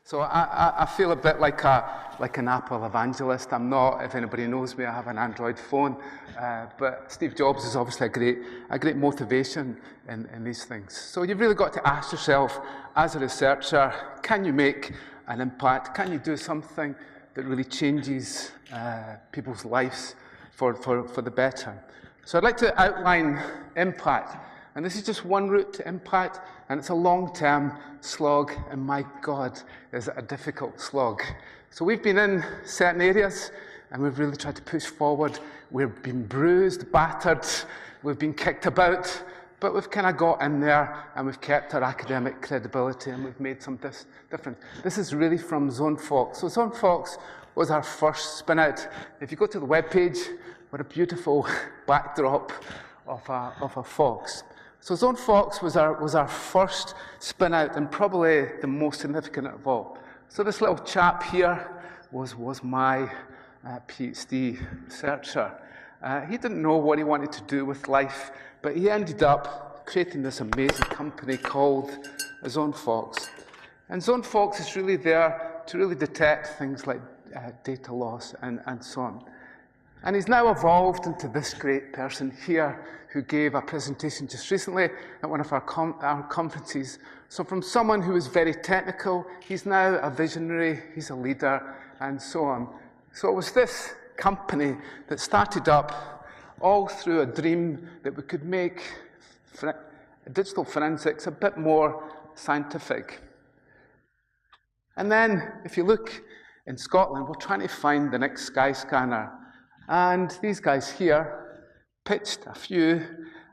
So I feel a bit like an Apple evangelist. I'm not. If anybody knows me, I have an Android phone. But Steve Jobs is obviously a great motivation in these things. So you've really got to ask yourself, as a researcher, can you make an impact? Can you do something that really changes people's lives for the better? So I'd like to outline impact. And this is just one route to impact, and it's a long-term slog, and my God, is it a difficult slog. So we've been in certain areas, and we've really tried to push forward. We've been bruised, battered, we've been kicked about, but we've kind of got in there, and we've kept our academic credibility, and we've made some difference. This is really from Zone Fox. So Zone Fox was our first spin-out. If you go to the webpage, what a beautiful backdrop of a fox. So Zone Fox was our first spin-out, and probably the most significant of all. So this little chap here was my PhD researcher. He didn't know what he wanted to do with life, but he ended up creating this amazing company called Zone Fox. And Zone Fox is really there to really detect things like data loss and so on. And he's now evolved into this great person here who gave a presentation just recently at one of our conferences. So from someone who was very technical, he's now a visionary, he's a leader, and so on. So it was this company that started up all through a dream that we could make digital forensics a bit more scientific. And then, if you look in Scotland, we're trying to find the next sky scanner. And these guys here pitched a few,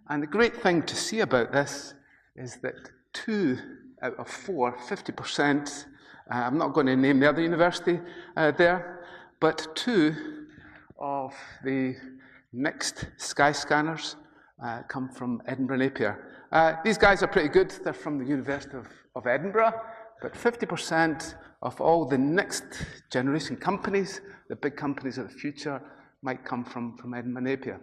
and the great thing to see about this is that 2 out of 4, 50%, I'm not going to name the other university there, but 2 of the next sky scanners come from Edinburgh Napier. These guys are pretty good. They're from the University of Edinburgh, but 50% of all the next generation companies, the big companies of the future, might come from Edinburgh Napier.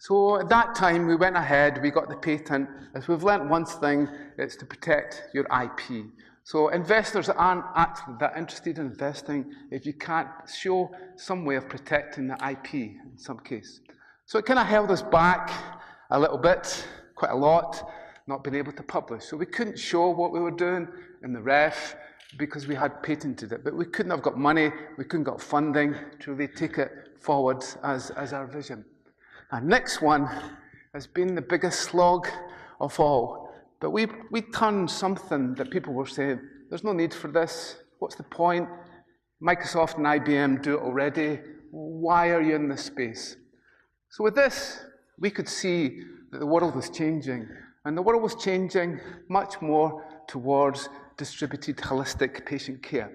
So at that time, we went ahead, we got the patent. As we've learnt one thing, it's to protect your IP. So investors aren't actually that interested in investing if you can't show some way of protecting the IP in some case. So it kind of held us back a little bit, quite a lot, not being able to publish. So we couldn't show what we were doing in the ref because we had patented it, but we couldn't have got money, we couldn't got funding to really take it forward as our vision. Our next one has been the biggest slog of all, but we turned something that people were saying, there's no need for this, what's the point? Microsoft and IBM do it already, why are you in this space? So with this, we could see that the world was changing, and the world was changing much more towards distributed holistic patient care.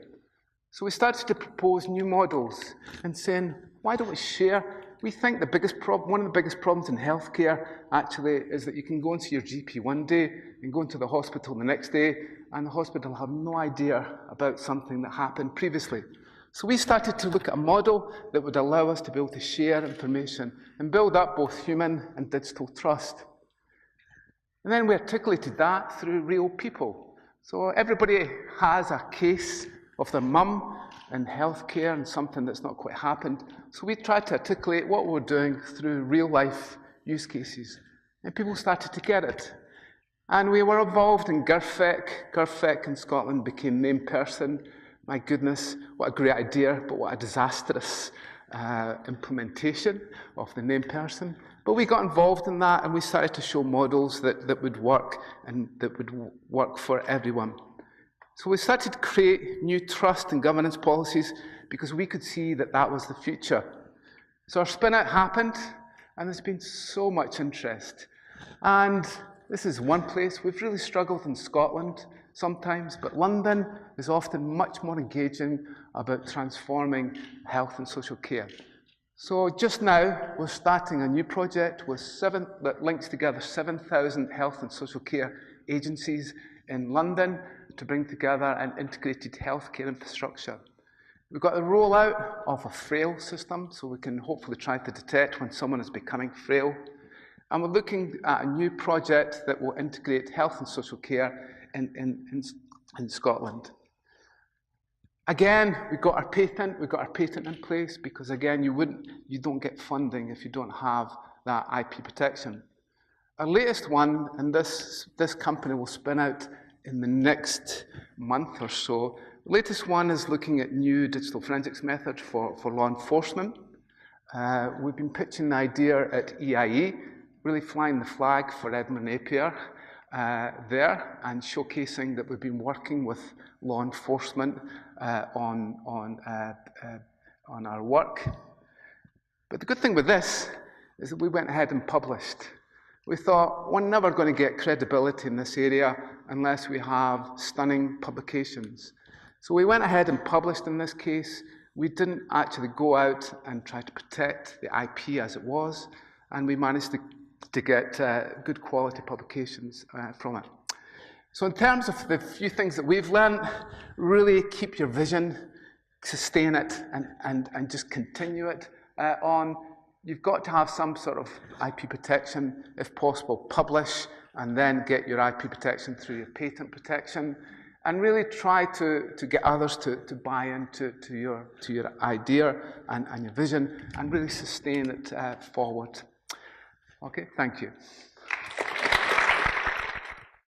So we started to propose new models and saying, why don't we share? We think one of the biggest problems in healthcare actually is that you can go and see your GP one day and go into the hospital the next day, and the hospital have no idea about something that happened previously. So we started to look at a model that would allow us to be able to share information and build up both human and digital trust. And then we articulated that through real people. So everybody has a case of their mum in healthcare and something that's not quite happened. So we tried to articulate what we were doing through real-life use cases. And people started to get it. And we were involved in Girfec. Girfec in Scotland became named person. My goodness, what a great idea, but what a disastrous implementation of the named person. But we got involved in that, and we started to show models that would work, and that would work for everyone. So we started to create new trust and governance policies because we could see that that was the future. So our spin-out happened, and there's been so much interest. And this is one place we've really struggled in Scotland sometimes, but London is often much more engaging about transforming health and social care. So just now, we're starting a new project that links together 7,000 health and social care agencies in London to bring together an integrated healthcare infrastructure. We've got the rollout of a frail system, so we can hopefully try to detect when someone is becoming frail. And we're looking at a new project that will integrate health and social care in Scotland. Again, we got our patent in place because again, you don't get funding if you don't have that IP protection. Our latest one, and this company will spin out in the next month or so. The latest one is looking at new digital forensics methods for law enforcement. We've been pitching the idea at EIE, really flying the flag for Edmund Napier there and showcasing that we've been working with law enforcement on our work. But the good thing with this is that we went ahead and published. We thought, we're never going to get credibility in this area unless we have stunning publications. So we went ahead and published in this case. We didn't actually go out and try to protect the IP as it was, and we managed to get good quality publications from it. So in terms of the few things that we've learned, really keep your vision, sustain it, and just continue it on. You've got to have some sort of IP protection, if possible, publish, and then get your IP protection through your patent protection, and really try to get others to buy into your idea and your vision, and really sustain it forward. Okay, thank you.